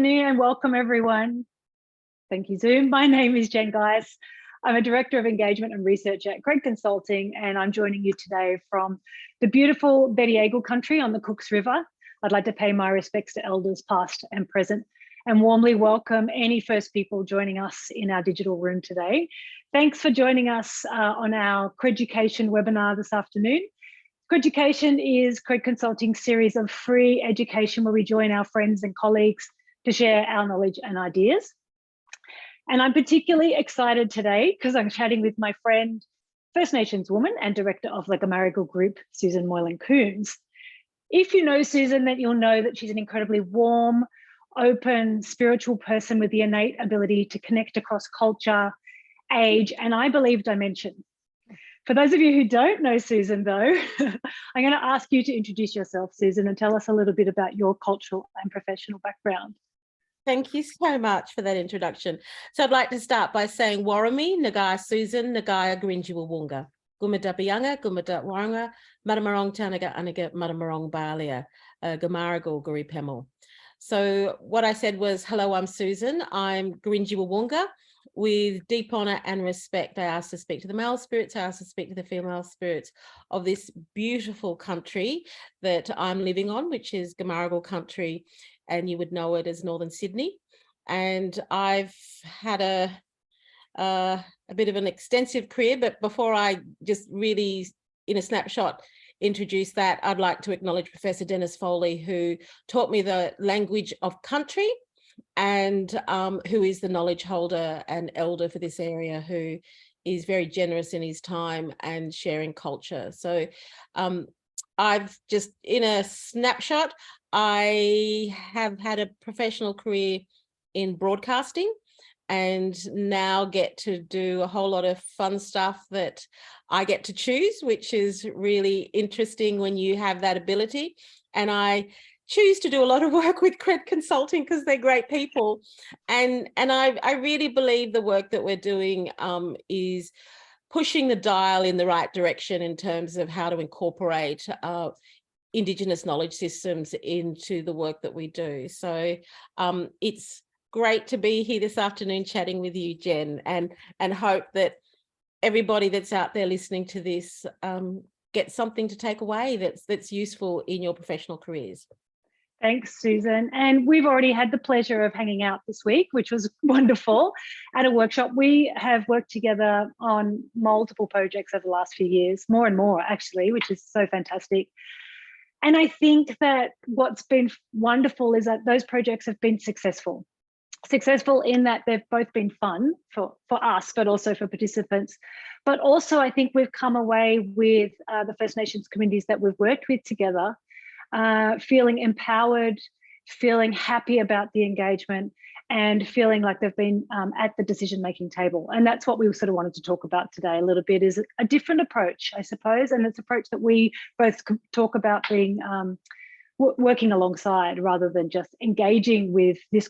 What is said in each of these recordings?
afternoon and welcome everyone. Thank you, Zoom. My name is Jen Geis. I'm a Director of Engagement and Research at Craig Consulting, and I'm joining you today from the beautiful Bediagal country on the Cooks River. I'd like to pay my respects to elders past and present and warmly welcome any First people joining us in our digital room today. Thanks for joining us on our Creducation webinar this afternoon. Creducation is Craig Consulting's series of free education where we join our friends and colleagues to share our knowledge and ideas. And I'm particularly excited today because I'm chatting with my friend, First Nations woman and director of the Gamaragal Group, Susan Moylan-Coombs. If you know Susan, then you'll know that she's an incredibly warm, open, spiritual person with the innate ability to connect across culture, age, and I believe dimension. For those of you who don't know Susan, though, I'm going to ask you to introduce yourself, Susan, and tell us a little bit about your cultural and professional background. Thank you so much for that introduction. So I'd like to start by saying Warami, Nagaya Susan, Nagaya Garinjiwa Wunga, Gumada Bianga, Gumada Waranga, Madamarong Tanaga Aniga, Madamarong Balia, Gamaragal Guri Pemel. So what I said was, hello, I'm Susan. I'm Garinjiwa Wunga. With deep honour and respect, I ask to speak to the male spirits, I ask to speak to the female spirits of this beautiful country that I'm living on, which is Gamaragal country, and you would know it as Northern Sydney. And I've had a bit of an extensive career, but before I just really, in a snapshot, introduce that, I'd like to acknowledge Professor Dennis Foley, who taught me the language of country, and who is the knowledge holder and elder for this area, who is very generous in his time and sharing culture. So I've just, in a snapshot, I have had a professional career in broadcasting and now get to do a whole lot of fun stuff that I get to choose, which is really interesting when you have that ability. And I choose to do a lot of work with Craig Consulting because they're great people. And I really believe the work that we're doing is pushing the dial in the right direction in terms of how to incorporate Indigenous knowledge systems into the work that we do. So it's great to be here this afternoon chatting with you, Jen, and hope that everybody that's out there listening to this gets something to take away that's useful in your professional careers. Thanks, Susan. And we've already had the pleasure of hanging out this week, which was wonderful, at a workshop. We have worked together on multiple projects over the last few years, more and more actually, which is so fantastic. And I think that what's been wonderful is that those projects have been successful. Successful in that they've both been fun for us, but also for participants. But also I think we've come away with the First Nations communities that we've worked with together, feeling empowered, feeling happy about the engagement, and feeling like they've been at the decision-making table. And that's what we sort of wanted to talk about today a little bit, is a different approach, I suppose, and it's an approach that we both talk about being working alongside rather than just engaging with this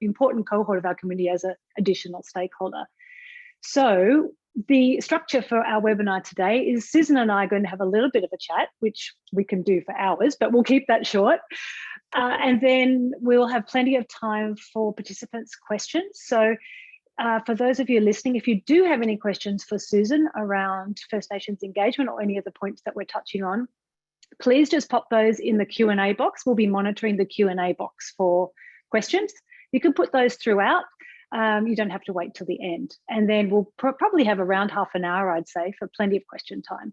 important cohort of our community as an additional stakeholder. So the structure for our webinar today is Susan and I are going to have a little bit of a chat, which we can do for hours, but we'll keep that short. And then we'll have plenty of time for participants' questions. So for those of you listening, if you do have any questions for Susan around First Nations engagement or any of the points that we're touching on, please just pop those in the Q&A box. We'll be monitoring the Q&A box for questions. You can put those throughout. You don't have to wait till the end. And then we'll probably have around half an hour, I'd say, for plenty of question time.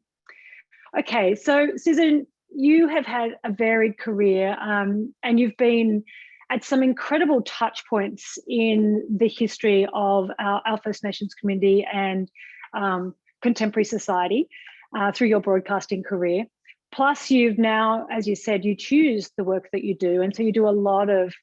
Okay, so Susan, you have had a varied career and you've been at some incredible touch points in the history of our First Nations community and contemporary society through your broadcasting career. Plus, you've now, as you said, you choose the work that you do. And so you do a lot of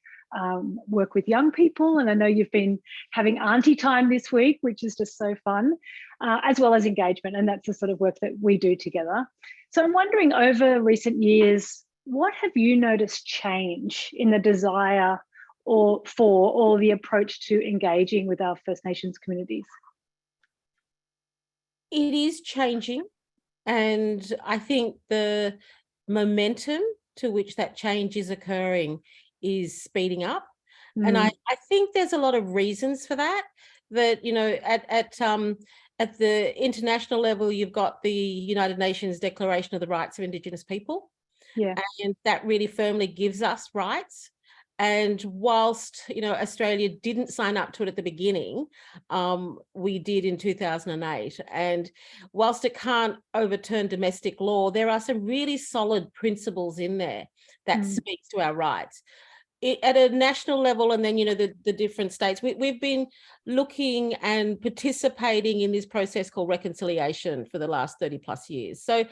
work with young people. And I know you've been having auntie time this week, which is just so fun, as well as engagement. And that's the sort of work that we do together. So I'm wondering, over recent years, what have you noticed change in the desire or the approach to engaging with our First Nations communities? It is changing. And I think the momentum to which that change is occurring is speeding up. And I think there's a lot of reasons for that, you know, at the international level, you've got the United Nations Declaration of the Rights of Indigenous People. Yeah. And that really firmly gives us rights. And whilst, you know, Australia didn't sign up to it at the beginning, we did in 2008. And whilst it can't overturn domestic law, there are some really solid principles in there that speaks to our rights. At a national level, and then, you know, the different states, we've been looking and participating in this process called reconciliation for the last 30 plus years. So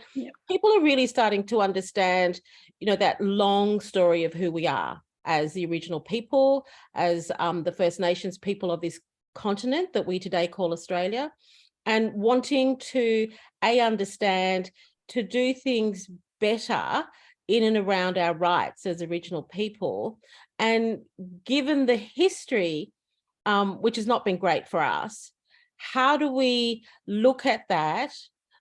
people are really starting to understand, you know, that long story of who we are as the original people, as the First Nations people of this continent that we today call Australia, and wanting to understand, to do things better in and around our rights as original people. And given the history, which has not been great for us, how do we look at that,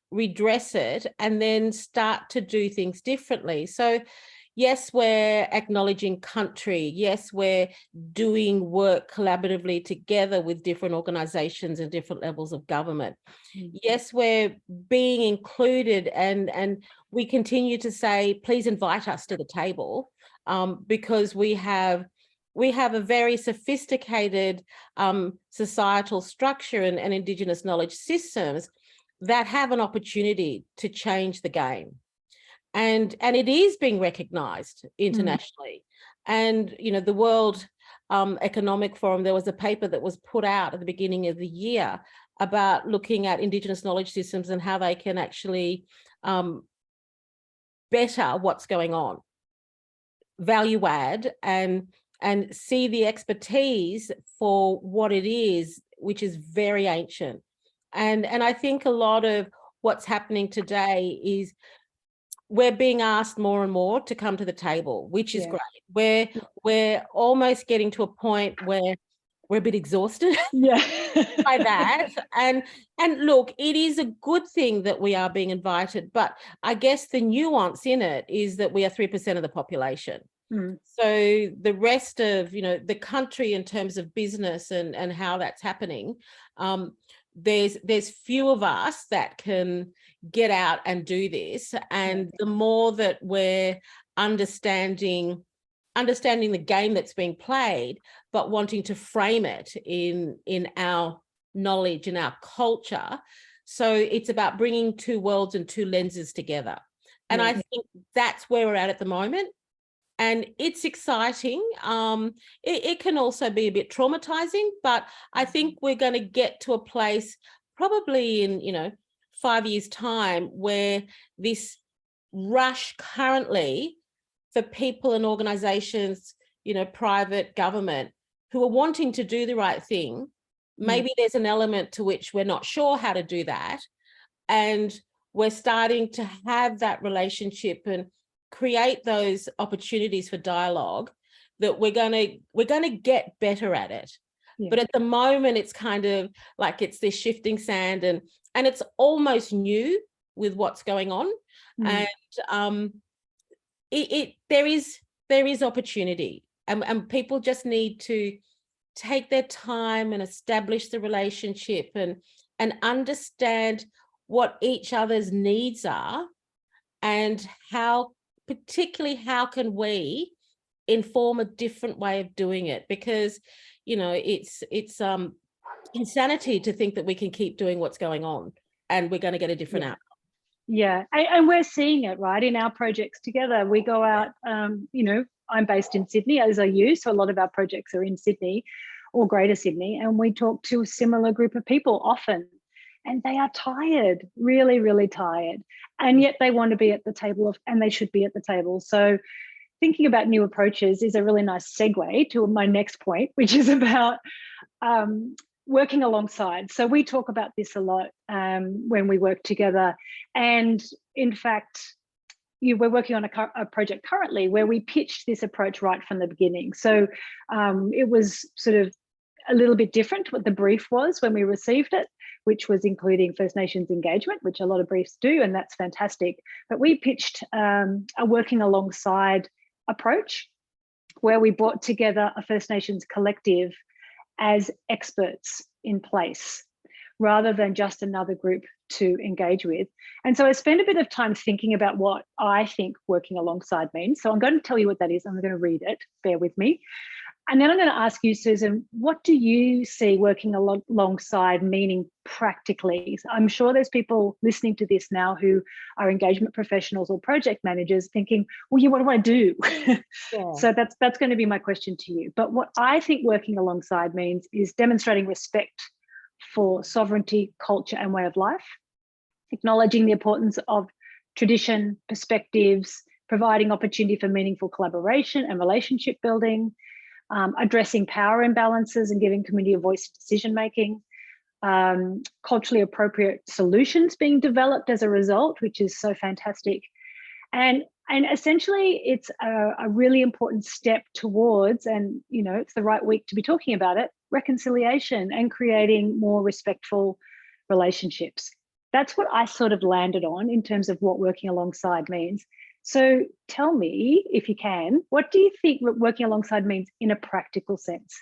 redress it, and then start to do things differently? So yes, we're acknowledging country. Yes, we're doing work collaboratively together with different organizations and different levels of government. Yes, we're being included, and we continue to say, please invite us to the table, because we have a very sophisticated societal structure and Indigenous knowledge systems that have an opportunity to change the game. And it is being recognised internationally. And, you know, the World Economic Forum, there was a paper that was put out at the beginning of the year about looking at Indigenous knowledge systems and how they can actually better what's going on, value add, and see the expertise for what it is, which is very ancient. And I think a lot of what's happening today is we're being asked more and more to come to the table, which is great. We're almost getting to a point where we're a bit exhausted by that. And look, it is a good thing that we are being invited, but I guess the nuance in it is that we are 3% of the population. So the rest of, you know, the country in terms of business and how that's happening, there's few of us that can get out and do this. And the more that we're understanding the game that's being played, but wanting to frame it in our knowledge and our culture. So it's about bringing two worlds and two lenses together. And I think that's where we're at the moment. And it's exciting. It can also be a bit traumatizing, but I think we're going to get to a place probably in, you know, 5 years' time where this rush currently for people and organizations, you know, private government, who are wanting to do the right thing, maybe there's an element to which we're not sure how to do that. And we're starting to have that relationship and create those opportunities for dialogue that we're going to get better at it. But at the moment, it's kind of like it's this shifting sand, and it's almost new with what's going on. And there is opportunity, and people just need to take their time and establish the relationship and understand what each other's needs are, and particularly how can we inform a different way of doing it, because, you know, it's insanity to think that we can keep doing what's going on and we're going to get a different outcome. Yeah, and we're seeing it, right, in our projects together. We go out, you know, I'm based in Sydney, as are you, so a lot of our projects are in Sydney or Greater Sydney, and we talk to a similar group of people often, and they are tired, really, really tired, and yet they want to be at the table, and they should be at the table. So thinking about new approaches is a really nice segue to my next point, which is about working alongside. So we talk about this a lot when we work together. And in fact, we're working on a project currently where we pitched this approach right from the beginning. So it was sort of a little bit different what the brief was when we received it, which was including First Nations engagement, which a lot of briefs do, and that's fantastic. But we pitched a working alongside approach. where we brought together a First Nations collective as experts in place, rather than just another group to engage with. And so I spent a bit of time thinking about what I think working alongside means. So I'm going to tell you what that is. I'm going to read it, bear with me. And then I'm going to ask you, Susan, what do you see working alongside meaning practically? So I'm sure there's people listening to this now who are engagement professionals or project managers thinking, well, yeah, what do I do? Yeah. So that's going to be my question to you. But what I think working alongside means is demonstrating respect for sovereignty, culture, and way of life, acknowledging the importance of tradition, perspectives, providing opportunity for meaningful collaboration and relationship building, addressing power imbalances and giving community a voice in decision making, culturally appropriate solutions being developed as a result, which is so fantastic. And essentially, it's a really important step towards, and it's the right week to be talking about it, reconciliation and creating more respectful relationships. That's what I sort of landed on in terms of what working alongside means. So tell me, if you can, what do you think working alongside means in a practical sense?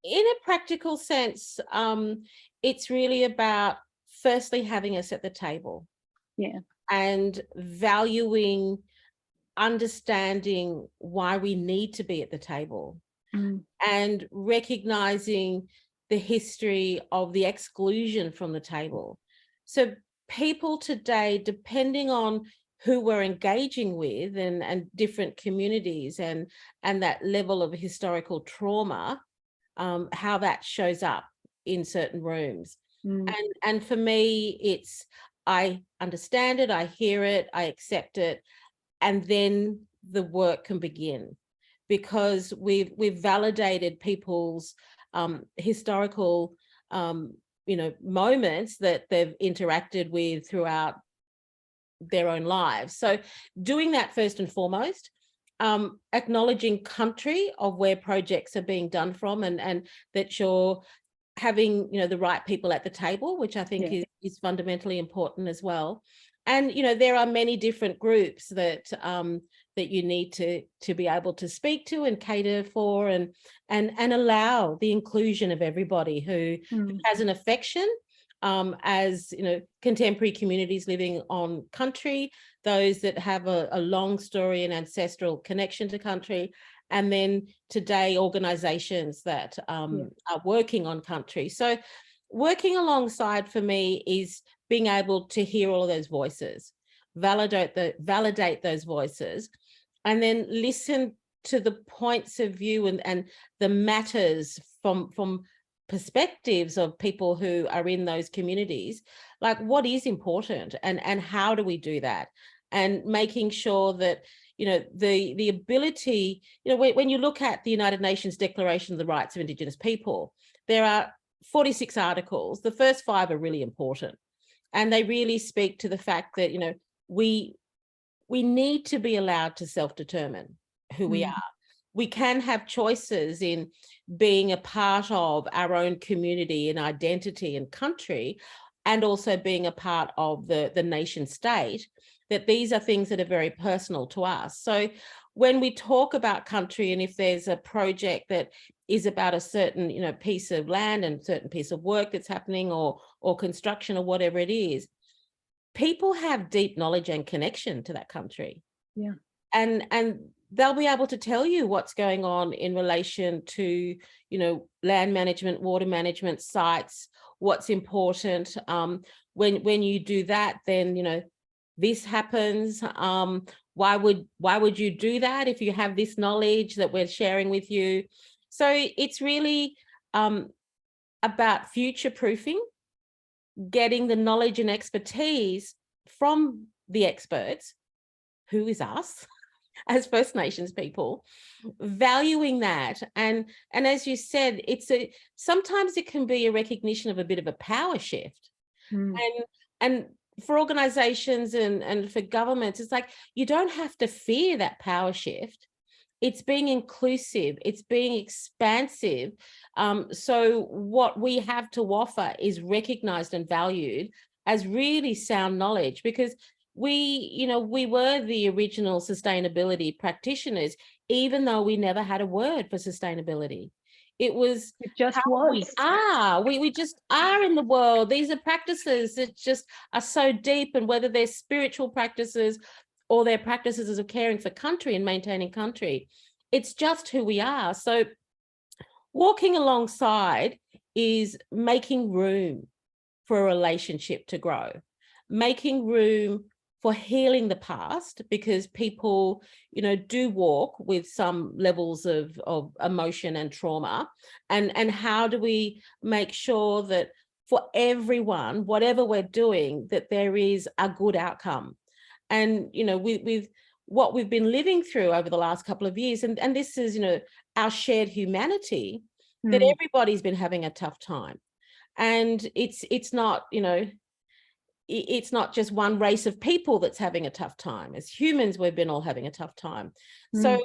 In a practical sense, it's really about firstly having us at the table. Yeah. And valuing, understanding why we need to be at the table, and recognizing the history of the exclusion from the table. So people today, depending on who we're engaging with and different communities and that level of historical trauma, how that shows up in certain rooms. And for me, it's, I understand it, I hear it, I accept it, and then the work can begin, because we've validated people's historical moments that they've interacted with throughout their own lives. So doing that first and foremost, acknowledging country of where projects are being done from, and that you're having the right people at the table, which I think is fundamentally important as well. And there are many different groups that that you need to be able to speak to and cater for, and allow the inclusion of everybody who has an affection, as contemporary communities living on country, those that have a long story and ancestral connection to country, and then today organizations that are working on country. So working alongside for me is being able to hear all of those voices, validate those voices, and then listen to the points of view and the matters from perspectives of people who are in those communities, like what is important and how do we do that, and making sure that the ability, when you look at the United Nations Declaration of the Rights of Indigenous People, there are 46 articles. The first 5 are really important, and they really speak to the fact that we need to be allowed to self-determine who we are. We can have choices in being a part of our own community and identity and country, and also being a part of the nation state, that these are things that are very personal to us. So when we talk about country, and if there's a project that is about a certain piece of land and certain piece of work that's happening, or construction, or whatever it is, people have deep knowledge and connection to that country. Yeah. And they'll be able to tell you what's going on in relation to, land management, water management, sites, what's important. When you do that, then, this happens. Why would you do that if you have this knowledge that we're sharing with you? So it's really about future-proofing, getting the knowledge and expertise from the experts, who is us, as First Nations people, valuing that. And as you said, sometimes it can be a recognition of a bit of a power shift. And for organizations and for governments, it's like, you don't have to fear that power shift. It's being inclusive, it's being expansive. So what we have to offer is recognized and valued as really sound knowledge, because we were the original sustainability practitioners, even though we never had a word for sustainability. It was It just how was. we are. We just are in the world. These are practices that just are so deep, and whether they're spiritual practices or they're practices of caring for country and maintaining country, it's just who we are. So walking alongside is making room for a relationship to grow, making room for healing the past, because people, do walk with some levels of emotion and trauma. And how do we make sure that for everyone, whatever we're doing, that there is a good outcome? And, with what we've been living through over the last couple of years, and this is, our shared humanity, that everybody's been having a tough time. And it's not, it's not just one race of people that's having a tough time. As humans, we've been all having a tough time. So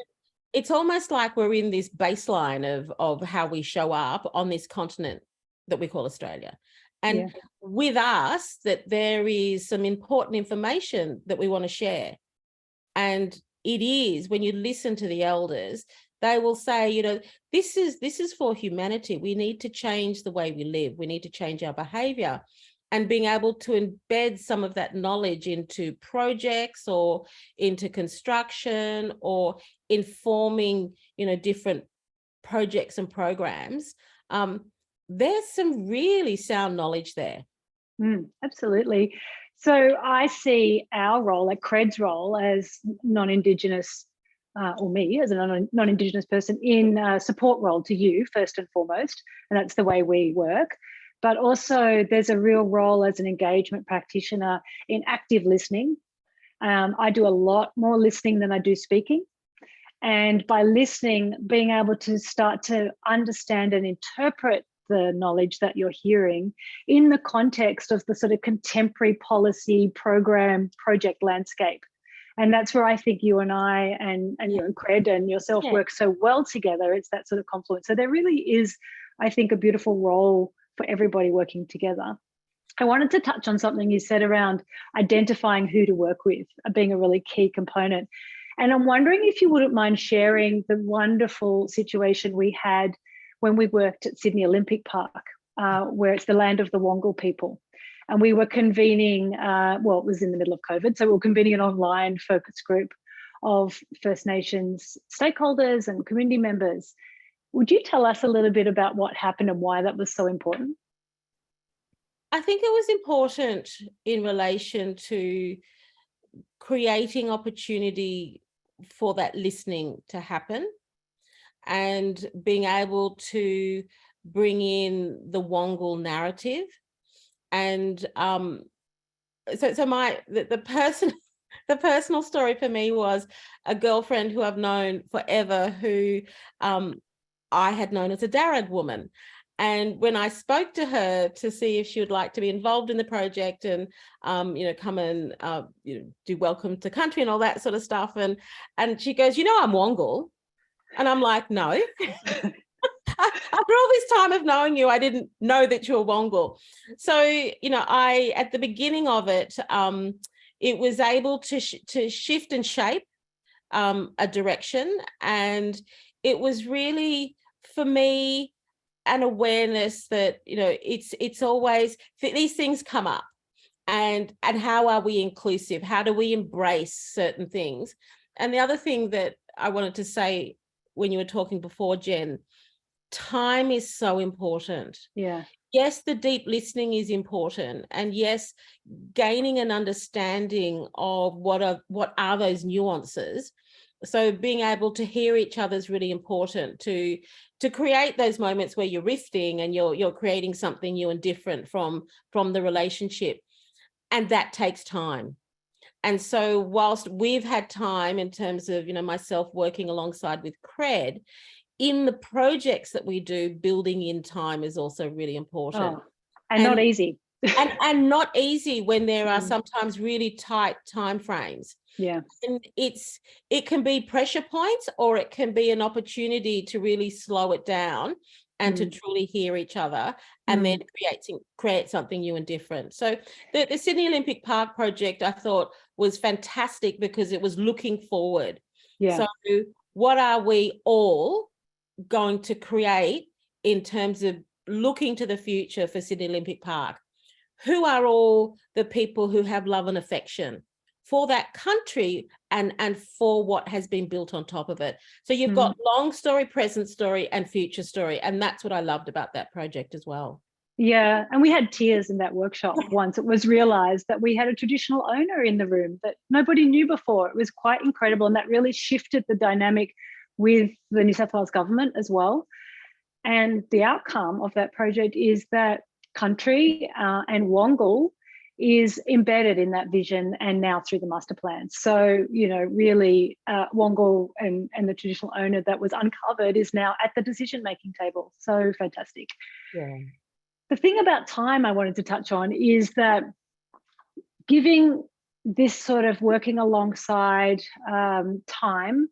it's almost like we're in this baseline of how we show up on this continent that we call Australia. And with us, that there is some important information that we want to share. And it is, when you listen to the elders, they will say, this is for humanity. We need to change the way we live. We need to change our behavior. And being able to embed some of that knowledge into projects or into construction or informing, different projects and programs, there's some really sound knowledge there. Absolutely. So I see our role, like CRED's role, as non-Indigenous, or me as a non-Indigenous person, in a support role to you first and foremost, and that's the way we work. But also there's a real role as an engagement practitioner in active listening. I do a lot more listening than I do speaking. And by listening, being able to start to understand and interpret the knowledge that you're hearing in the context of the sort of contemporary policy, program, project landscape. And that's where I think you and I and you and Cred and yourself work so well together. It's that sort of confluence. So there really is, I think, a beautiful role for everybody working together. I wanted to touch on something you said around identifying who to work with, being a really key component. And I'm wondering if you wouldn't mind sharing the wonderful situation we had when we worked at Sydney Olympic Park, where it's the land of the Wangal people. And we were convening, it was in the middle of COVID, so we were convening an online focus group of First Nations stakeholders and community members. Would you tell us a little bit about what happened and why that was so important? I think it was important in relation to creating opportunity for that listening to happen and being able to bring in the Wangal narrative. And the personal story for me was a girlfriend who I've known forever, who I had known as a Darug woman. And when I spoke to her to see if she would like to be involved in the project and, come and, do welcome to country and all that sort of stuff. And she goes, I'm Wangal. And I'm like, no. After all this time of knowing you, I didn't know that you were Wangal. So, I, at the beginning of it, it was able to shift and shape a direction. And it was really, for me, an awareness that, it's always, these things come up. And how are we inclusive? How do we embrace certain things? And the other thing that I wanted to say when you were talking before, Jen, time is so important. Yeah. Yes, the deep listening is important. And yes, gaining an understanding of what are those nuances. So being able to hear each other is really important to create those moments where you're rifting and you're creating something new and different from the relationship. And that takes time. And so whilst we've had time in terms of, myself working alongside with Cred, in the projects that we do, building in time is also really important. And not easy. and not easy when there are sometimes really tight timeframes. Yeah. And it can be pressure points, or it can be an opportunity to really slow it down and to truly hear each other, and then create something new and different. So the Sydney Olympic Park project, I thought, was fantastic because it was looking forward. Yeah. So what are we all going to create in terms of looking to the future for Sydney Olympic Park? Who are all the people who have love and affection for that country and for what has been built on top of it? So you've got long story, present story, and future story. And that's what I loved about that project as well. Yeah, and we had tears in that workshop once it was realised that we had a traditional owner in the room that nobody knew before. It was quite incredible, and that really shifted the dynamic with the New South Wales government as well. And the outcome of that project is that country and Wongal is embedded in that vision, and now through the master plan. So, you know, really Wongal and the traditional owner that was uncovered is now at the decision-making table. So fantastic. Yeah. The thing about time I wanted to touch on is that giving this sort of working alongside time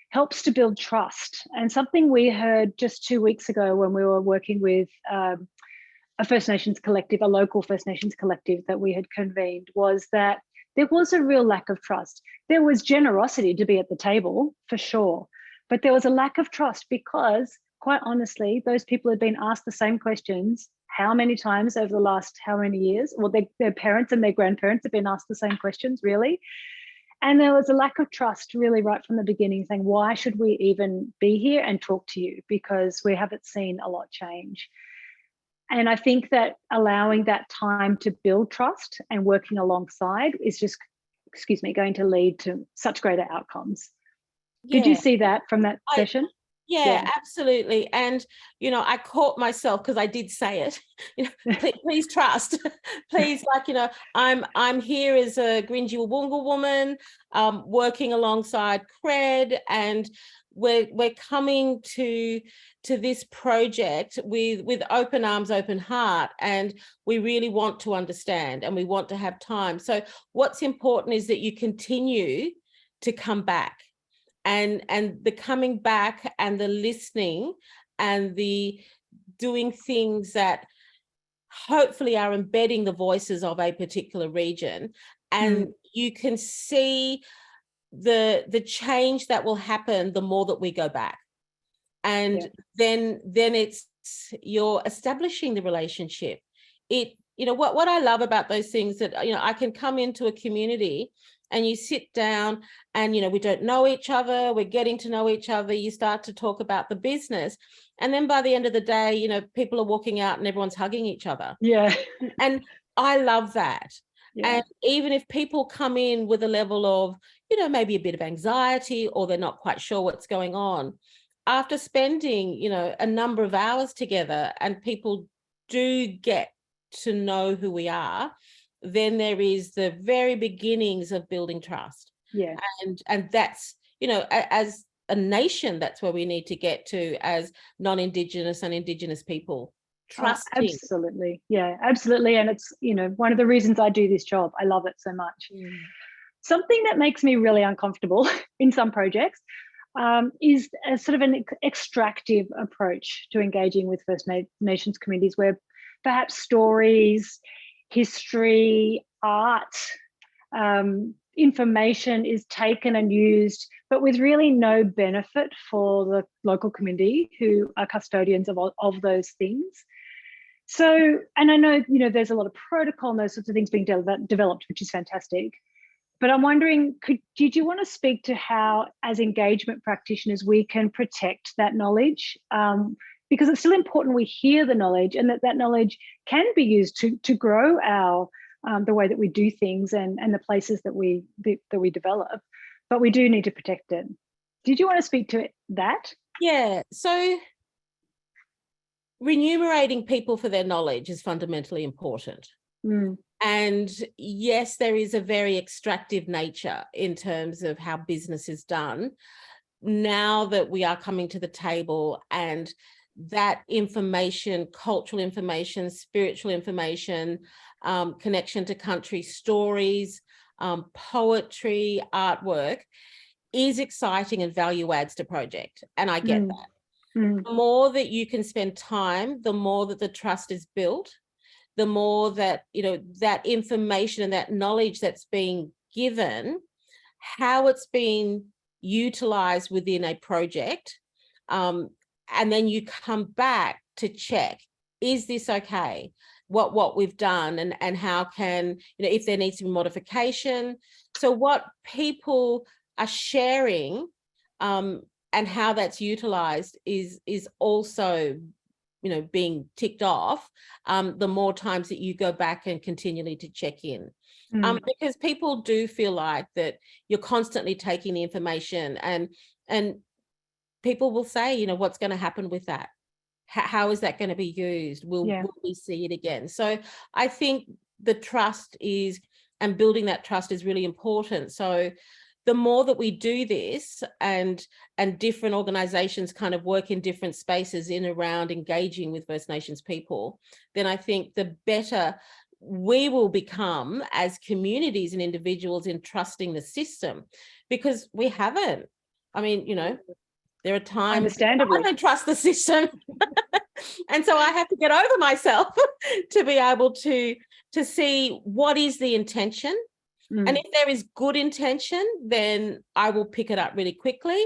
helps to build trust. And something we heard just 2 weeks ago when we were working with a First Nations collective, a local First Nations collective that we had convened, was that there was a real lack of trust. There was generosity to be at the table, for sure, but there was a lack of trust because, quite honestly, those people had been asked the same questions how many times over the last how many years? Well, their parents and their grandparents have been asked the same questions, really. And there was a lack of trust really right from the beginning, saying, why should we even be here and talk to you? Because we haven't seen a lot change. And I think that allowing that time to build trust and working alongside is just, going to lead to such greater outcomes. Yeah. Did you see that from that session? Yeah, absolutely. And, you know, I caught myself because I did say it, you know, please trust, please, like, you know, I'm here as a Grinji Wurrunga woman, working alongside CRED, and we're coming to this project with open arms, open heart, and we really want to understand and we want to have time. So what's important is that you continue to come back. And the coming back and the listening and the doing things that hopefully are embedding the voices of a particular region, and you can see the change that will happen the more that we go back. And then it's you're establishing the relationship. You know, what I love about those things that, you know, I can come into a community and you sit down and, you know, we don't know each other, we're getting to know each other, you start to talk about the business. And then by the end of the day, you know, people are walking out and everyone's hugging each other. Yeah. And I love that. Yeah. And even if people come in with a level of, you know, maybe a bit of anxiety, or they're not quite sure what's going on, after spending, you know, a number of hours together and people do get to know who we are, then there is the very beginnings of building trust. Yeah. And that's, you know, as a nation, that's where we need to get to as non-Indigenous and Indigenous people. Trusting. Absolutely. Yeah, absolutely. And it's, you know, one of the reasons I do this job. I love it so much. Something that makes me really uncomfortable in some projects is a sort of an extractive approach to engaging with First Nations communities, where perhaps stories, history, art, information is taken and used, but with really no benefit for the local community who are custodians of those things. So, and I know, you know, there's a lot of protocol and those sorts of things being developed, which is fantastic. But I'm wondering, did you want to speak to how, as engagement practitioners, we can protect that knowledge? Because it's still important we hear the knowledge, and that knowledge can be used to grow our the way that we do things and the places that we develop. But we do need to protect it. Did you want to speak to that? Yeah. So remunerating people for their knowledge is fundamentally important. And yes, there is a very extractive nature in terms of how business is done. Now that we are coming to the table and that information, cultural information, spiritual information, connection to country stories, poetry, artwork is exciting and value adds to project. And I get that. The more that you can spend time, the more that the trust is built, the more that, that information and that knowledge that's being given, how it's been utilized within a project. And then you come back to check, is this okay? What we've done, and how can, if there needs to be modification. So what people are sharing and how that's utilized is also, being ticked off the more times that you go back and continually to check in. Because people do feel like that you're constantly taking the information, and people will say, what's going to happen with that? How is that going to be used? Will we see it again? So I think the trust is, and building that trust is really important. So the more that we do this, and different organizations kind of work in different spaces in around engaging with First Nations people, then I think the better we will become as communities and individuals in trusting the system, because we haven't. I mean, there are times I don't trust the system. And so I have to get over myself to be able to see what is the intention. And if there is good intention, then I will pick it up really quickly.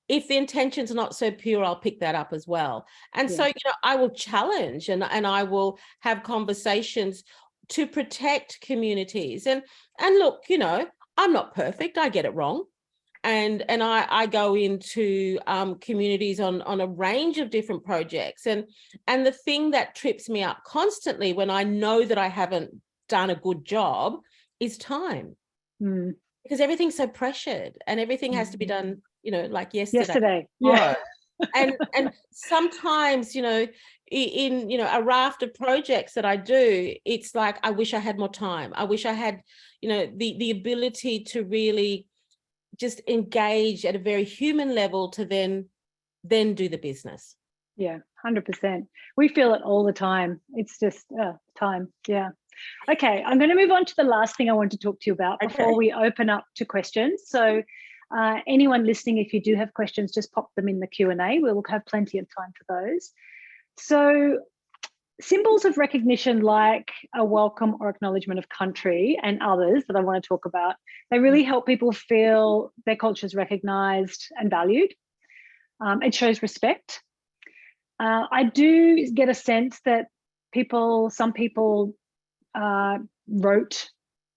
If the intention's not so pure, I'll pick that up as well. And so, I will challenge and I will have conversations to protect communities. And look, I'm not perfect. I get it wrong. And I go into communities on a range of different projects. And the thing that trips me up constantly when I know that I haven't done a good job is time. Because everything's so pressured and everything has to be done, like yesterday. Yeah. and sometimes, in a raft of projects that I do, it's like, I wish I had more time. I wish I had, the ability to really just engage at a very human level to then do the business. Yeah, 100%. We feel it all the time. It's just time. Yeah. Okay, I'm going to move on to the last thing I want to talk to you about before we open up to questions. So anyone listening, if you do have questions, just pop them in the Q&A. We'll have plenty of time for those. So symbols of recognition like a welcome or acknowledgement of country and others that I want to talk about, they really help people feel their culture is recognised and valued. It shows respect. I do get a sense that some people wrote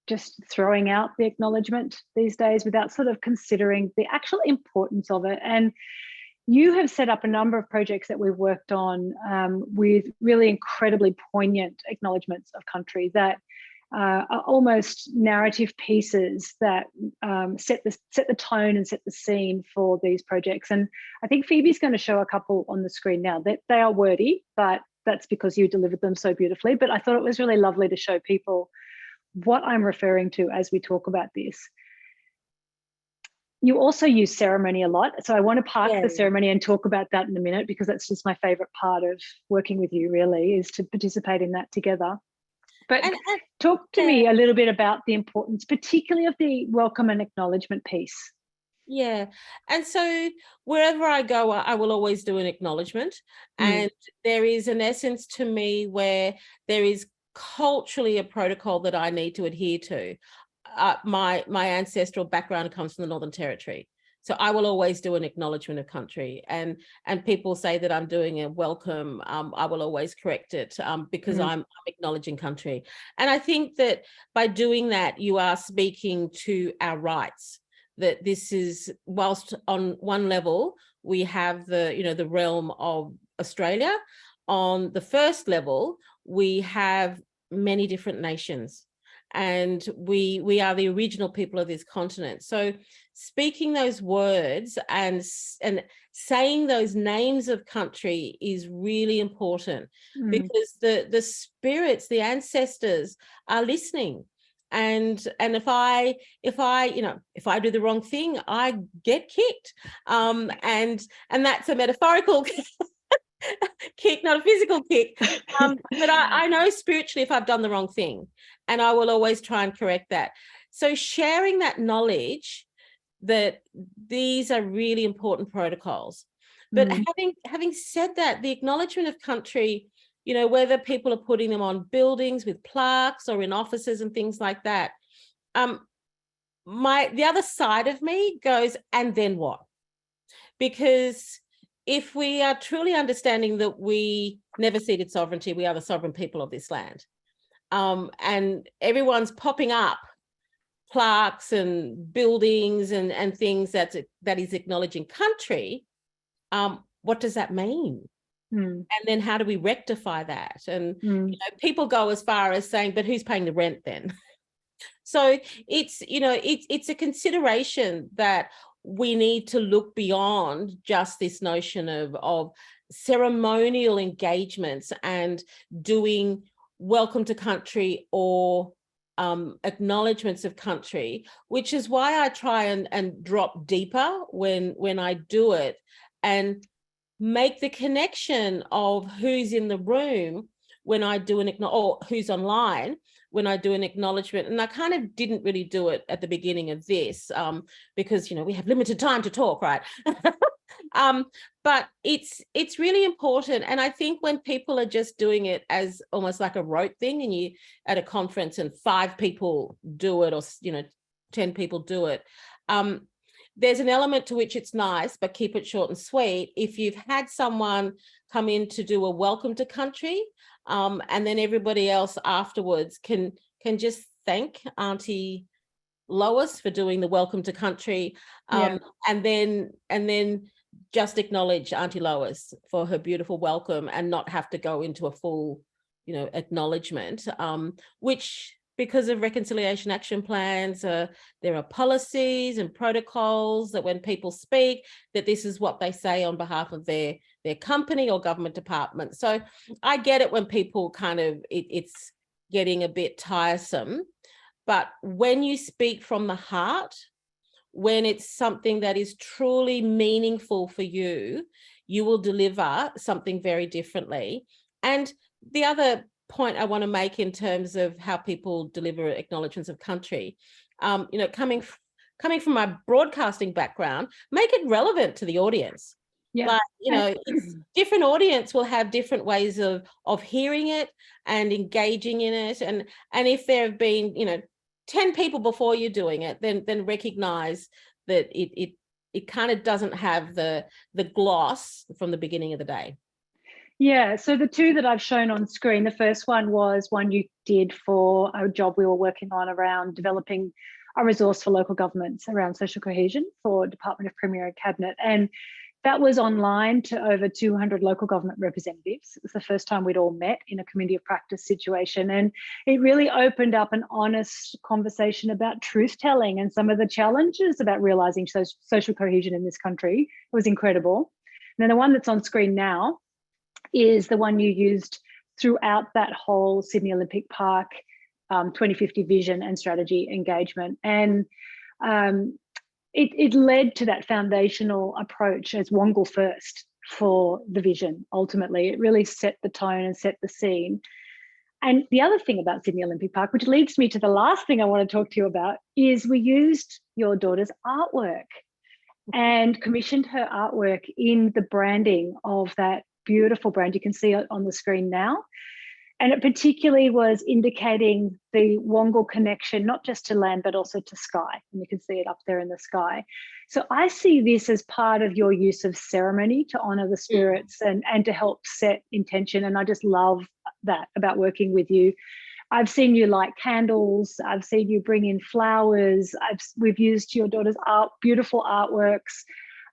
just throwing out the acknowledgement these days without sort of considering the actual importance of it. And you have set up a number of projects that we've worked on with really incredibly poignant acknowledgements of country that are almost narrative pieces that set the tone and set the scene for these projects. And I think Phoebe's going to show a couple on the screen now. That they are wordy, but that's because you delivered them so beautifully. But I thought it was really lovely to show people what I'm referring to as we talk about this. You also use ceremony a lot. So I want to park the ceremony and talk about that in a minute, because that's just my favorite part of working with you, really, is to participate in that together. But talk to me a little bit about the importance, particularly of the welcome and acknowledgement piece. Yeah. And so wherever I go, I will always do an acknowledgement. And there is an essence to me where there is culturally a protocol that I need to adhere to. My ancestral background comes from the Northern Territory. So I will always do an acknowledgement of country, and people say that I'm doing a welcome. I will always correct it because I'm acknowledging country. And I think that by doing that, you are speaking to our rights. That this is, whilst on one level we have the realm of Australia, on the first level we have many different nations, and we are the original people of this continent. So speaking those words and saying those names of country is really important, because the spirits, the ancestors are listening. And if I do the wrong thing, I get kicked. And that's a metaphorical kick, not a physical kick. But I know spiritually if I've done the wrong thing, and I will always try and correct that. So sharing that knowledge that these are really important protocols. But having said that, the acknowledgement of country, you know, whether people are putting them on buildings with plaques or in offices and things like that, the other side of me goes, and then what? Because if we are truly understanding that we never ceded sovereignty, we are the sovereign people of this land, and everyone's popping up plaques and buildings and things that is acknowledging country, what does that mean? And then how do we rectify that? And you know, people go as far as saying, but who's paying the rent then? So it's, you know, it's a consideration that we need to look beyond just this notion of ceremonial engagements and doing welcome to country or acknowledgements of country, which is why I try and drop deeper when I do it, and make the connection of who's in the room when I do or who's online when I do an acknowledgement. And I kind of didn't really do it at the beginning of this because, you know, we have limited time to talk, right? But it's really important. And I think when people are just doing it as almost like a rote thing, and you at a conference and 5 people do it, or, you know, 10 people do it, there's an element to which it's nice, but keep it short and sweet. If you've had someone come in to do a welcome to country, and then everybody else afterwards can just thank Auntie Lois for doing the welcome to country, and then just acknowledge Auntie Lois for her beautiful welcome, and not have to go into a full, you know, acknowledgement, which, because of reconciliation action plans, there are policies and protocols that when people speak, that this is what they say on behalf of their company or government department. So I get it when people kind of, it's getting a bit tiresome, but when you speak from the heart, when it's something that is truly meaningful for you, you will deliver something very differently. And the other point I want to make in terms of how people deliver acknowledgements of country, you know, coming from my broadcasting background, make it relevant to the audience. Like, you know, it's different audience will have different ways of hearing it and engaging in it. And if there have been, you know, 10 people before you doing it, then recognize that it kind of doesn't have the gloss from the beginning of the day. Yeah, so the 2 that I've shown on screen, the first one was one you did for a job we were working on around developing a resource for local governments around social cohesion for Department of Premier and Cabinet. And that was online to over 200 local government representatives. It was the first time we'd all met in a committee of practice situation. And it really opened up an honest conversation about truth telling and some of the challenges about realising social cohesion in this country. It was incredible. And then the one that's on screen now is the one you used throughout that whole Sydney Olympic Park 2050 vision and strategy engagement. And it led to that foundational approach as Wongal first for the vision. Ultimately, it really set the tone and set the scene. And the other thing about Sydney Olympic Park, which leads me to the last thing I want to talk to you about, is we used your daughter's artwork and commissioned her artwork in the branding of that beautiful brand. You can see it on the screen now. And it particularly was indicating the Wongal connection, not just to land, but also to sky. And you can see it up there in the sky. So I see this as part of your use of ceremony to honour the spirits and to help set intention. And I just love that about working with you. I've seen you light candles. I've seen you bring in flowers. We've used your daughter's beautiful artworks,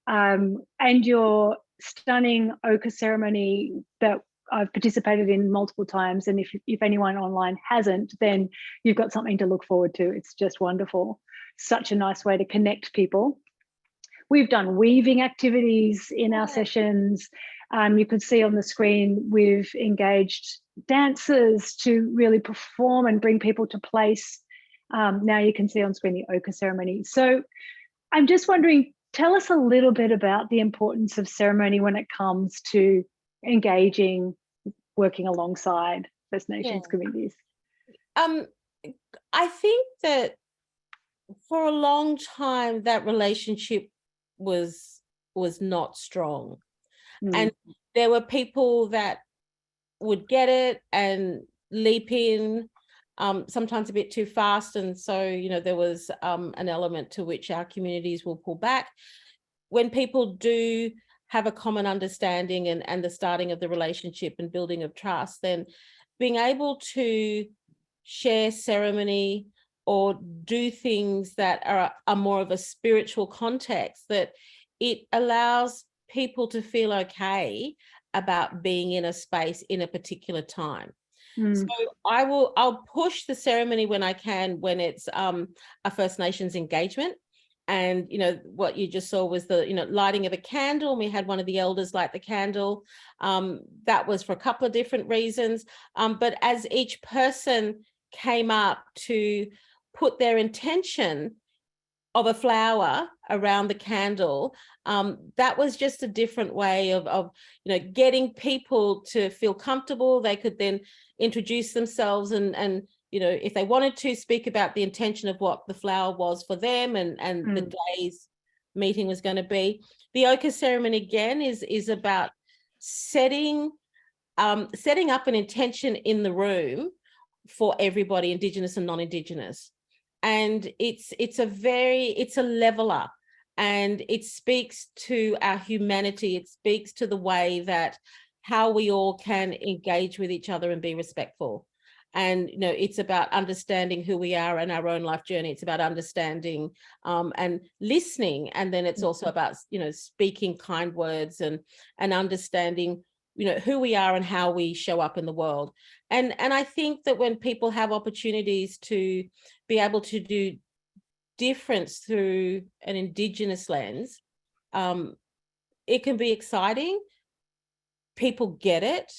and your stunning ochre ceremony that I've participated in multiple times. And if anyone online hasn't, then you've got something to look forward to. It's just wonderful. Such a nice way to connect people. We've done weaving activities in our sessions. You could see on the screen, we've engaged dancers to really perform and bring people to place. Now you can see on screen the ochre ceremony. So I'm just wondering, tell us a little bit about the importance of ceremony when it comes to engaging, working alongside First Nations Yeah. communities? I think that for a long time that relationship was not strong. And there were people that would get it and leap in, sometimes a bit too fast. And so, you know, there was an element to which our communities will pull back. When people do have a common understanding and the starting of the relationship and building of trust, then being able to share ceremony or do things that are more of a spiritual context, that it allows people to feel okay about being in a space in a particular time. So I'll push the ceremony when I can, when it's a First Nations engagement. And, you know, what you just saw was the, you know, lighting of a candle. And we had one of the elders light the candle. That was for a couple of different reasons. But as each person came up to put their intention of a flower around the candle, that was just a different way of you know, getting people to feel comfortable. They could then introduce themselves and you know, if they wanted to, speak about the intention of what the flower was for them and the day's meeting was going to be. The ochre ceremony again is about setting up an intention in the room for everybody, Indigenous and non-Indigenous. And it's a leveler, and it speaks to our humanity. It speaks to the way that how we all can engage with each other and be respectful. And, you know, it's about understanding who we are and our own life journey. It's about understanding and listening. And then it's also about, you know, speaking kind words and understanding, you know, who we are and how we show up in the world. And I think that when people have opportunities to be able to do difference through an Indigenous lens, it can be exciting. People get it.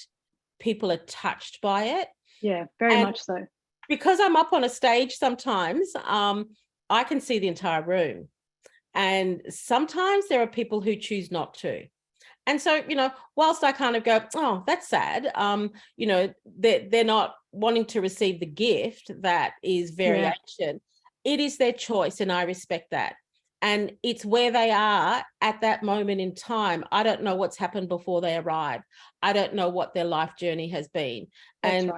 People are touched by it. Yeah, very much so. Because I'm up on a stage sometimes, I can see the entire room. And sometimes there are people who choose not to. And so, you know, whilst I kind of go, oh, that's sad, you know, they're not wanting to receive the gift that is variation. It is their choice, and I respect that. And it's where they are at that moment in time. I don't know what's happened before they arrive. I don't know what their life journey has been. And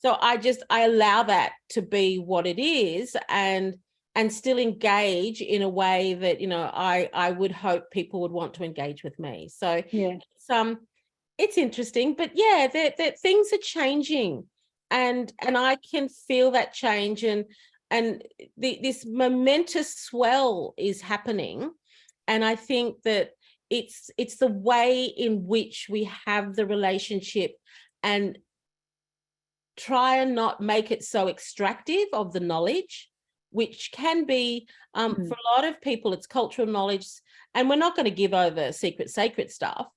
so I allow that to be what it is, and still engage in a way that, you know, I would hope people would want to engage with me. So it's interesting, but yeah, that things are changing, and I can feel that change, and this momentous swell is happening. And I think that it's the way in which we have the relationship, and try and not make it so extractive of the knowledge, which can be, for a lot of people, it's cultural knowledge, and we're not going to give over sacred stuff,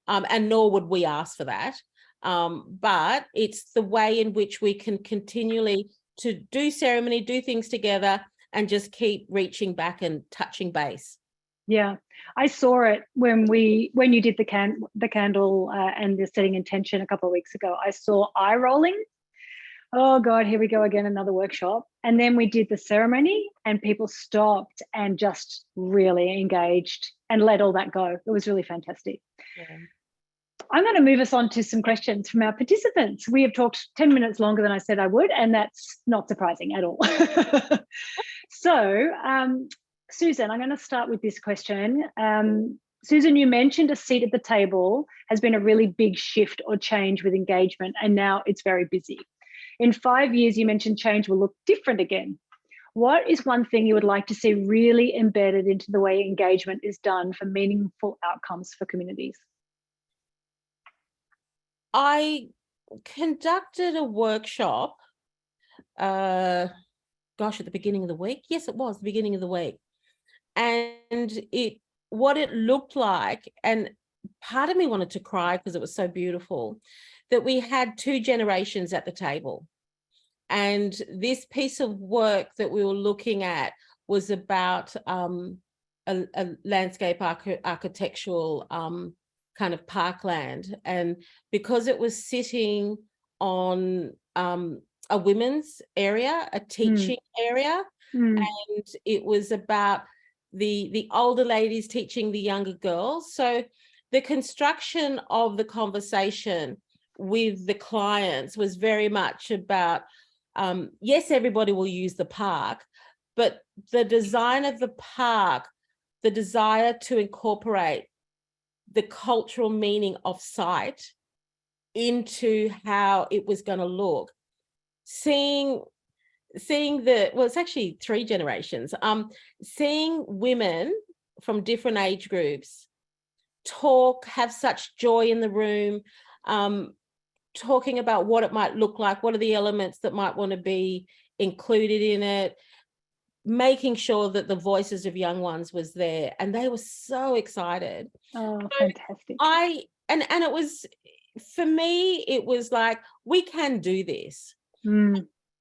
and nor would we ask for that. But it's the way in which we can continually to do ceremony, do things together, and just keep reaching back and touching base. Yeah, I saw it when you did the candle and the setting intention a couple of weeks ago. I saw eye rolling. Oh God, here we go again, another workshop. And then we did the ceremony, and people stopped and just really engaged and let all that go. It was really fantastic. Yeah. I'm going to move us on to some questions from our participants. We have talked 10 minutes longer than I said I would, and that's not surprising at all. So, Susan, I'm going to start with this question. Susan, you mentioned a seat at the table has been a really big shift or change with engagement, and now it's very busy. In 5 years, you mentioned change will look different again. What is one thing you would like to see really embedded into the way engagement is done for meaningful outcomes for communities? I conducted a workshop, at the beginning of the week. Yes, it was the beginning of the week. And what it looked like, and part of me wanted to cry because it was so beautiful, that we had 2 generations at the table. And this piece of work that we were looking at was about a landscape architectural kind of parkland. And because it was sitting on a women's area, a teaching area, and it was about the older ladies teaching the younger girls. So the construction of the conversation with the clients was very much about, yes, everybody will use the park, but the design of the park, the desire to incorporate the cultural meaning of site into how it was going to look. Seeing it's actually 3 generations, seeing women from different age groups talk, have such joy in the room, talking about what it might look like, what are the elements that might want to be included in it, making sure that the voices of young ones was there, and they were so excited. Oh, So fantastic. and it was, for me, it was like, we can do this.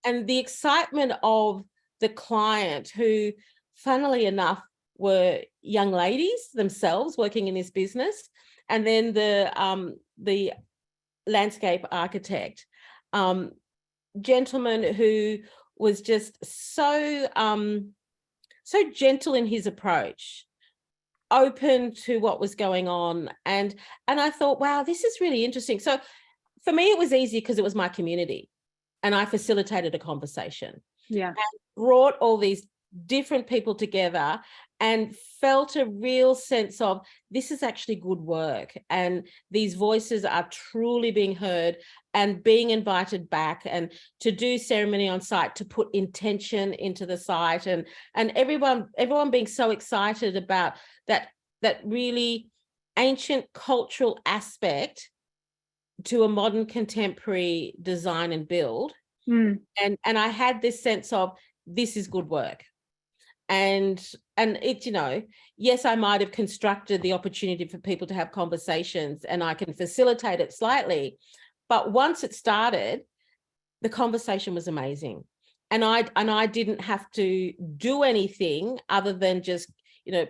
And the excitement of the client, who funnily enough were young ladies themselves working in this business, and then the landscape architect, gentleman who was just so gentle in his approach, open to what was going on. And I thought, wow, this is really interesting. So for me, it was easy because it was my community, and I facilitated a conversation. Yeah. And brought all these different people together and felt a real sense of, this is actually good work, and these voices are truly being heard and being invited back, and to do ceremony on site, to put intention into the site, and everyone being so excited about that really ancient cultural aspect to a modern contemporary design and build. And I had this sense of, this is good work. And it, yes, I might have constructed the opportunity for people to have conversations, and I can facilitate it slightly, but once it started, the conversation was amazing. And I didn't have to do anything other than just,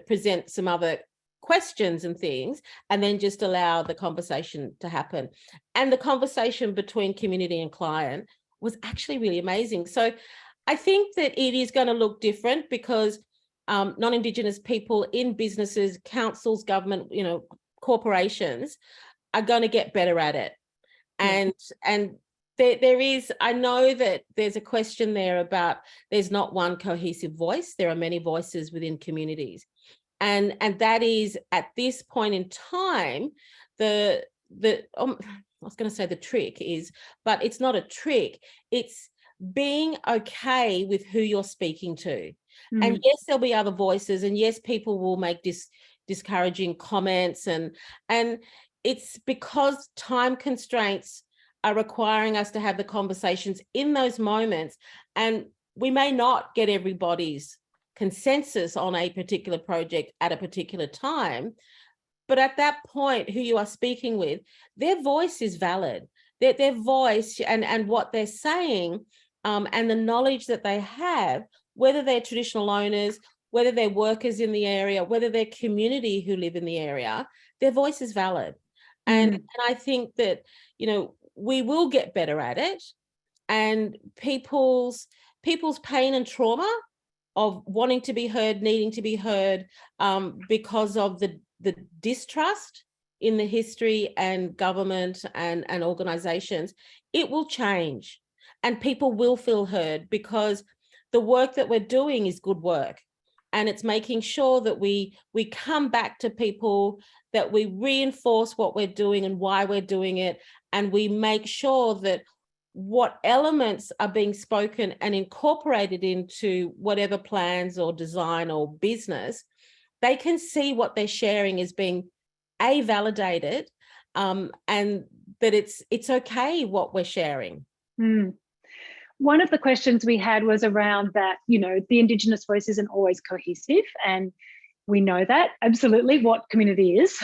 present some other questions and things, and then just allow the conversation to happen. And the conversation between community and client was actually really amazing. So I think that it is going to look different, because non-Indigenous people in businesses, councils, government, corporations are going to get better at it. And there is, I know that there's a question there about, there's not one cohesive voice. There are many voices within communities. And that is, at this point in time, I was going to say the trick is, but it's not a trick. It's being okay with who you're speaking to. And yes, there'll be other voices, and yes, people will make discouraging comments, and it's because time constraints are requiring us to have the conversations in those moments, and we may not get everybody's consensus on a particular project at a particular time, but at that point, who you are speaking with, their voice is valid. Their voice and what they're saying, and the knowledge that they have, whether they're traditional owners, whether they're workers in the area, whether they're community who live in the area, their voice is valid. And I think that, we will get better at it, and people's pain and trauma of wanting to be heard, needing to be heard, because of the distrust in the history and government and organizations, it will change, and people will feel heard, because the work that we're doing is good work. And it's making sure that we come back to people, that we reinforce what we're doing and why we're doing it, and we make sure that what elements are being spoken and incorporated into whatever plans or design or business, they can see what they're sharing as being validated, and that it's okay what we're sharing. One of the questions we had was around that, the Indigenous voice isn't always cohesive, and we know that absolutely what community is.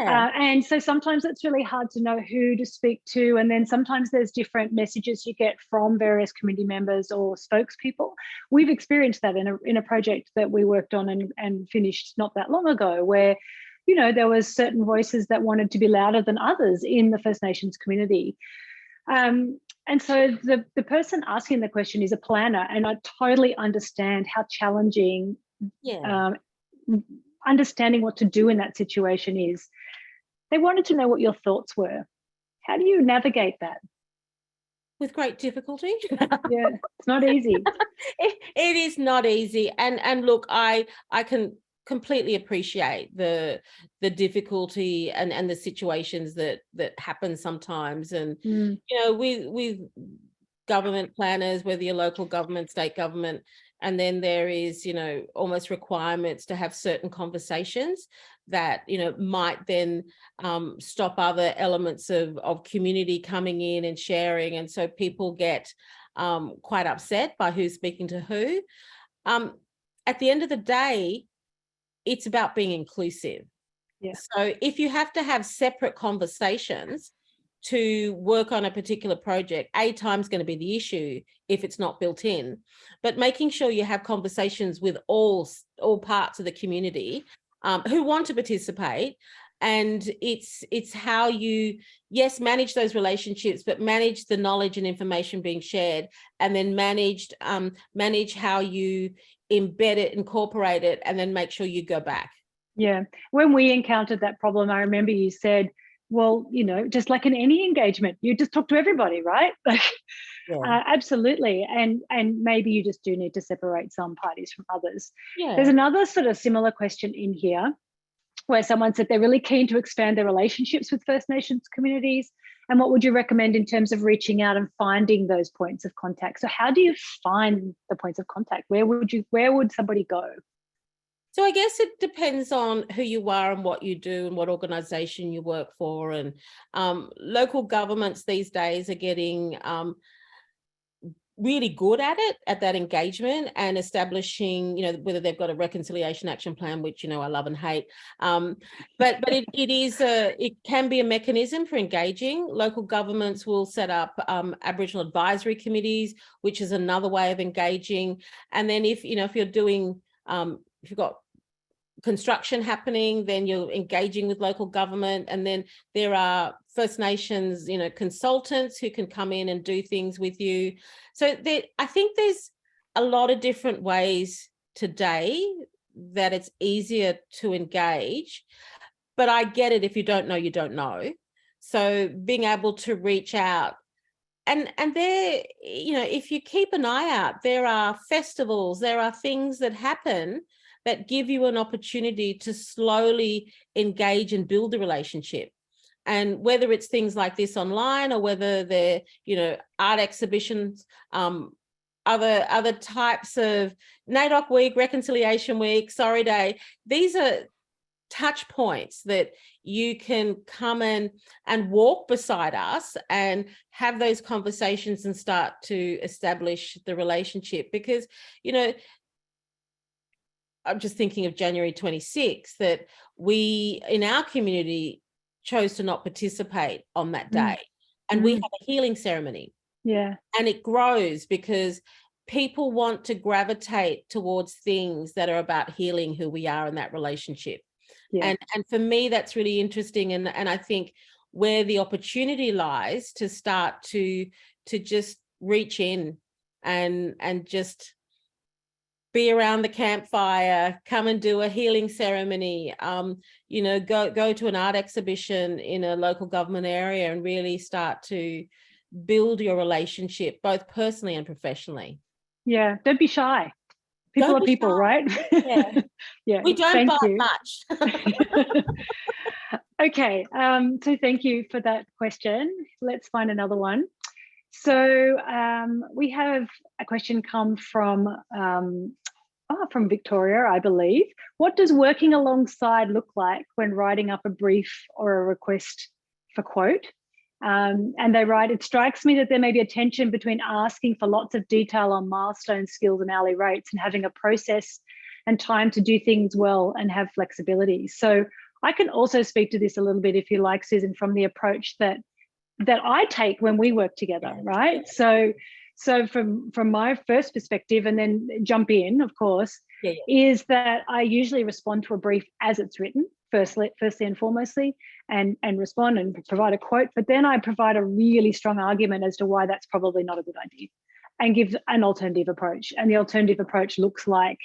And so sometimes it's really hard to know who to speak to, and then sometimes there's different messages you get from various community members or spokespeople. We've experienced that in a project that we worked on and finished not that long ago, where you know, there was certain voices that wanted to be louder than others in the First Nations community. And so the person asking the question is a planner, and I totally understand how challenging understanding what to do in that situation is. They wanted to know what your thoughts were. How do you navigate that? With great difficulty. Yeah, it's not easy. It is not easy. And look, I can completely appreciate the difficulty and the situations that happen sometimes. And you know, with government planners, whether you're local government, state government, and then there is, you know, almost requirements to have certain conversations that, you know, might then stop other elements of community coming in and sharing. And so people get quite upset by who's speaking to who. At the end of the day, it's about being inclusive. Yeah. So if you have to have separate conversations to work on a particular project, time's going to be the issue if it's not built in, but making sure you have conversations with all parts of the community who want to participate. And it's how you, yes, manage those relationships, but manage the knowledge and information being shared, and then manage how you embed it, incorporate it, and then make sure you go back. Yeah. When we encountered that problem, I remember you said, well, you know, just like in any engagement, you just talk to everybody, right? Absolutely. And maybe you just do need to separate some parties from others. Yeah. There's another sort of similar question in here where someone said they're really keen to expand their relationships with First Nations communities. And what would you recommend in terms of reaching out and finding those points of contact? So how do you find the points of contact? Where would somebody go? So I guess it depends on who you are and what you do and what organisation you work for. And local governments these days are getting really good at it, at that engagement and establishing, you know, whether they've got a reconciliation action plan, which, you know, I love and hate. But it can be a mechanism for engaging. Local governments will set up Aboriginal advisory committees, which is another way of engaging. And then if you're doing if you've got construction happening, then you're engaging with local government. And then there are First Nations, you know, consultants who can come in and do things with you. So I think there's a lot of different ways today that it's easier to engage. But I get it, if you don't know, you don't know. So being able to reach out. And there, you know, if you keep an eye out, there are festivals, there are things that happen that give you an opportunity to slowly engage and build a relationship. And whether it's things like this online, or whether they're, you know, art exhibitions, other types of NAIDOC Week, Reconciliation Week, Sorry Day, these are touch points that you can come and walk beside us and have those conversations and start to establish the relationship. Because, you know, I'm just thinking of January 26th, that we in our community chose to not participate on that day. And we have a healing ceremony. Yeah. And it grows because people want to gravitate towards things that are about healing who we are in that relationship. Yeah. And for me, that's really interesting. And I think where the opportunity lies to start to just reach in and just be around the campfire, come and do a healing ceremony, you know, go to an art exhibition in a local government area and really start to build your relationship, both personally and professionally. Yeah, don't be shy. People are people, right? Yeah. Yeah. We don't bite much. Okay, so thank you for that question. Let's find another one. So we have a question come from Victoria, I believe. What does working alongside look like when writing up a brief or a request for quote? And they write, it strikes me that there may be a tension between asking for lots of detail on milestone skills and hourly rates and having a process and time to do things well and have flexibility. So I can also speak to this a little bit, if you like, Susan, from the approach that I take when we work together, right? So from my first perspective, and then jump in, of course, is that I usually respond to a brief as it's written. firstly and foremostly, and respond and provide a quote. But then I provide a really strong argument as to why that's probably not a good idea, and give an alternative approach. And the alternative approach looks like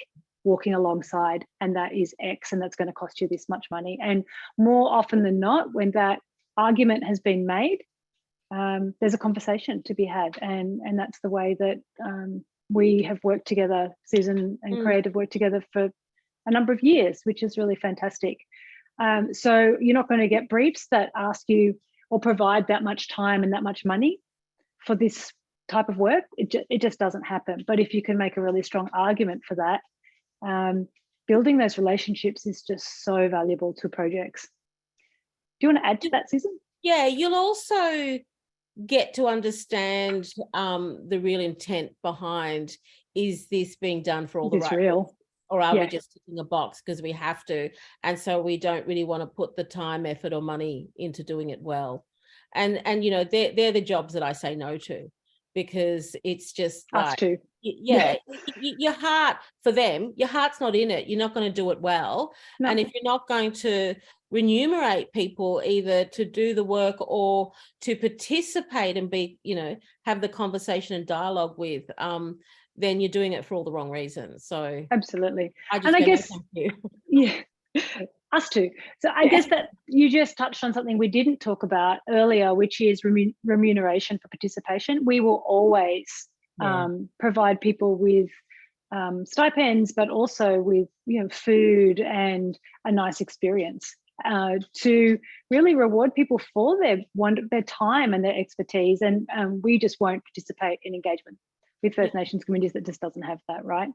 walking alongside, and that is X, and that's going to cost you this much money. And more often than not, when that argument has been made, there's a conversation to be had, and that's the way that we have worked together. Susan and Creative worked together for a number of years, which is really fantastic. So you're not going to get briefs that ask you or provide that much time and that much money for this type of work. It just doesn't happen. But if you can make a really strong argument for that, building those relationships is just so valuable to projects. Do you want to add to that, Susan? Yeah, you'll also get to understand the real intent behind, is this being done for all the right reasons, or are we just ticking a box because we have to, and so we don't really want to put the time, effort or money into doing it well. And you know, they're the jobs that I say no to, because it's just us like, too. Your heart, for them, your heart's not in it. You're not going to do it well. No. And if you're not going to remunerate people either to do the work or to participate and be, you know, have the conversation and dialogue with, then you're doing it for all the wrong reasons. So absolutely. I guess, us too. So I guess that you just touched on something we didn't talk about earlier, which is remuneration for participation. We will always provide people with stipends, but also with, you know, food and a nice experience to really reward people for their time and their expertise. And we just won't participate in engagement with First Nations communities that just doesn't have that, right?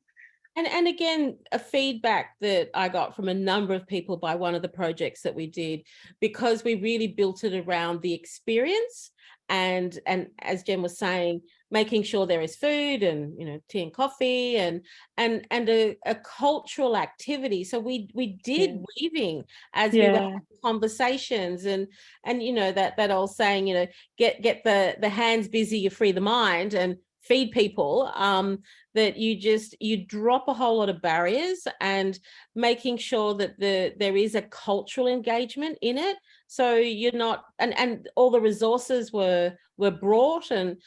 And again, a feedback that I got from a number of people by one of the projects that we did, because we really built it around the experience and as Jen was saying, making sure there is food and, you know, tea and coffee and a cultural activity. So we did weaving as we were having conversations and you know, that old saying, you know, get the hands busy, you free the mind, and feed people, that you drop a whole lot of barriers, and making sure that there is a cultural engagement in it. So you're not, and all the resources were brought, and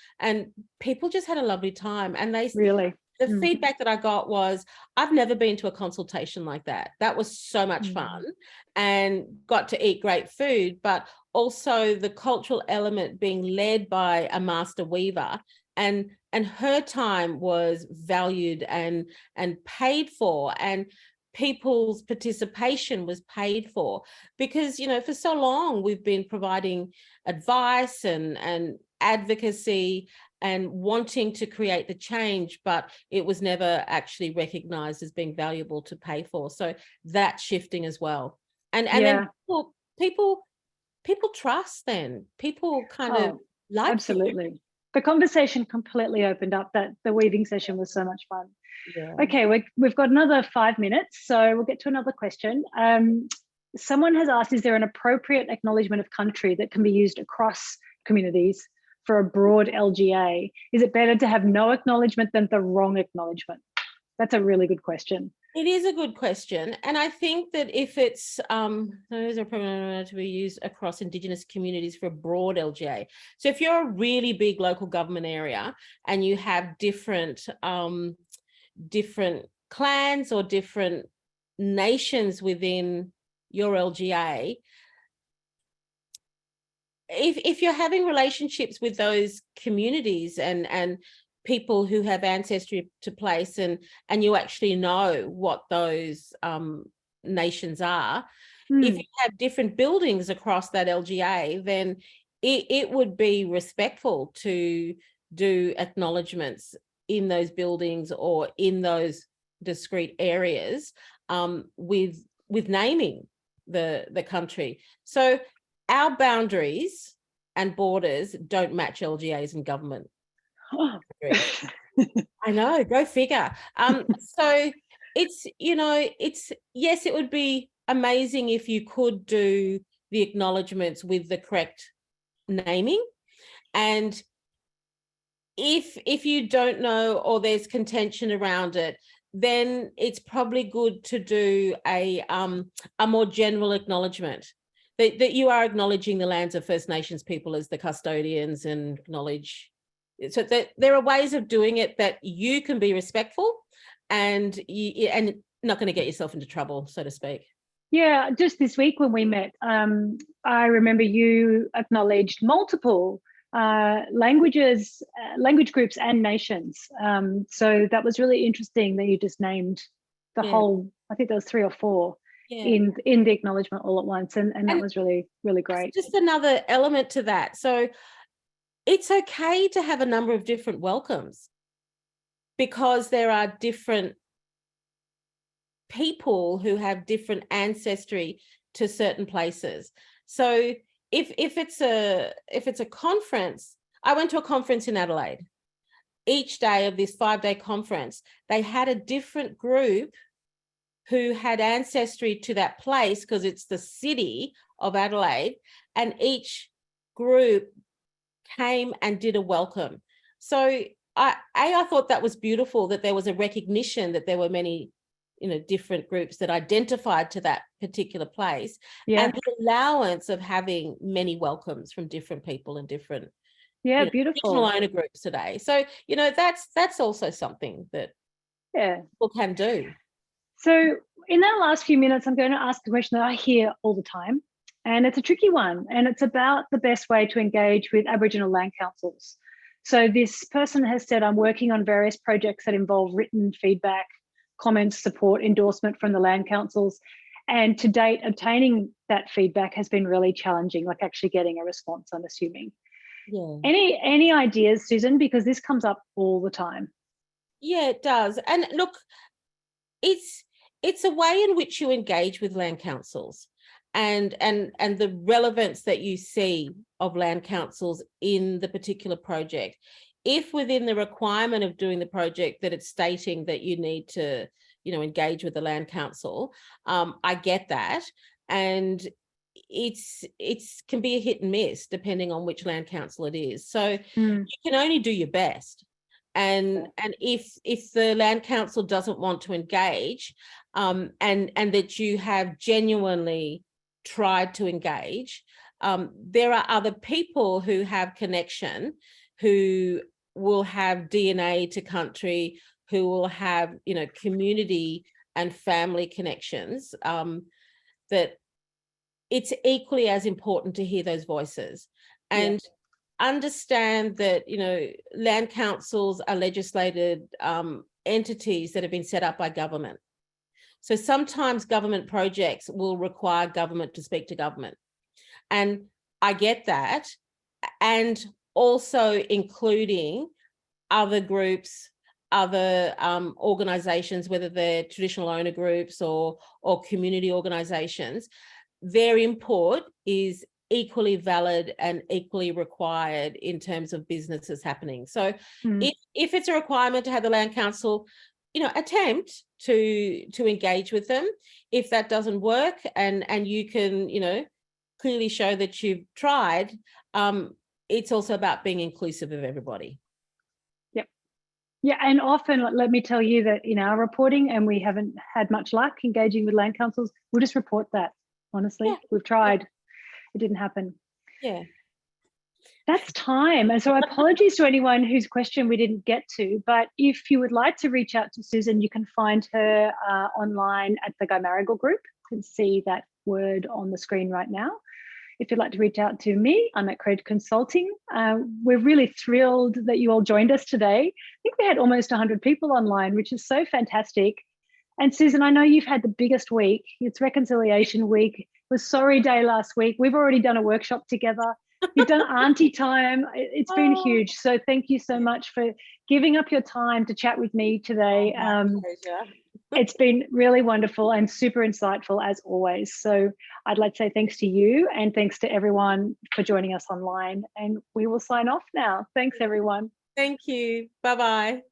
people just had a lovely time. And they really, the feedback that I got was, I've never been to a consultation like that. That was so much fun, and got to eat great food, but also the cultural element being led by a master weaver, and her time was valued and paid for, and people's participation was paid for, because, you know, for so long we've been providing advice and advocacy and wanting to create the change, but it was never actually recognized as being valuable to pay for. So that's shifting as well. And then people trust, then people kind of like absolutely you. The conversation completely opened up. That the weaving session was so much fun. Okay, we've got another 5 minutes, so we'll get to another question. Someone has asked, is there an appropriate acknowledgement of country that can be used across communities for a broad LGA? Is it better to have no acknowledgement than the wrong acknowledgement? That's a really good question. It is a good question. And I think that if it's, those are probably to be used across Indigenous communities for a broad LGA. So if you're a really big local government area and you have different clans or different nations within your LGA, if you're having relationships with those communities and people who have ancestry to place, and you actually know what those nations are, if you have different buildings across that LGA, then it would be respectful to do acknowledgements in those buildings or in those discrete areas, with naming the country. So our boundaries and borders don't match LGAs and government. I know, go figure. So it's, you know, yes, it would be amazing if you could do the acknowledgements with the correct naming, and if you don't know or there's contention around it, then it's probably good to do a more general acknowledgement that you are acknowledging the lands of First Nations people as the custodians, and acknowledge. So that there are ways of doing it that you can be respectful and not going to get yourself into trouble, so to speak. Yeah, just this week when we met, I remember you acknowledged multiple languages, language groups and nations. So that was really interesting that you just named the whole, I think there was 3 or 4 in the acknowledgement all at once. And that was really, really great. Just another element to that. So it's okay to have a number of different welcomes, because there are different people who have different ancestry to certain places. So if it's a conference, I went to a conference in Adelaide. Each day of this 5-day conference, they had a different group who had ancestry to that place, because it's the city of Adelaide, and each group came and did a welcome. So I thought that was beautiful, that there was a recognition that there were many, different groups that identified to that particular place, and the allowance of having many welcomes from different people and different beautiful traditional owner groups today. So that's also something that people can do. So in our last few minutes, I'm going to ask the question that I hear all the time, and it's a tricky one, and it's about the best way to engage with Aboriginal land councils. So this person has said, I'm working on various projects that involve written feedback, comments, support, endorsement from the land councils. And to date, obtaining that feedback has been really challenging, like actually getting a response, I'm assuming. Yeah. Any ideas, Susan? Because this comes up all the time. Yeah, it does. And look, it's a way in which you engage with land councils, and the relevance that you see of land councils in the particular project. If within the requirement of doing the project that it's stating that you need to, engage with the land council, I get that. And it's can be a hit and miss depending on which land council it is. So you can only do your best. And if the land council doesn't want to engage, and that you have genuinely tried to engage, there are other people who have connection, who will have DNA to country, who will have community and family connections, that it's equally as important to hear those voices and understand that land councils are legislated entities that have been set up by government. So sometimes government projects will require government to speak to government, and I get that. And also including other groups, other organisations, whether they're traditional owner groups or community organisations, their input is equally valid and equally required in terms of businesses happening. So if it's a requirement to have the land council, attempt to engage with them. If that doesn't work and you can, clearly show that you've tried, it's also about being inclusive of everybody. Yeah, and often, let me tell you that in our reporting, and we haven't had much luck engaging with land councils, we'll just report that, honestly. We've tried. It didn't happen. Yeah. That's time. And so apologies to anyone whose question we didn't get to, but if you would like to reach out to Susan, you can find her online at the Guy Marigold Group. You can see that word on the screen right now. If you'd like to reach out to me, I'm at Cred Consulting. We're really thrilled that you all joined us today. I think we had almost 100 people online, which is so fantastic. And Susan, I know you've had the biggest week. It's Reconciliation Week. It was Sorry Day last week. We've already done a workshop together. You've done Auntie Time. It's been huge. So thank you so much for giving up your time to chat with me today. Pleasure. It's been really wonderful and super insightful as always. So I'd like to say thanks to you and thanks to everyone for joining us online. And we will sign off now. Thanks, everyone. Thank you. Bye-bye.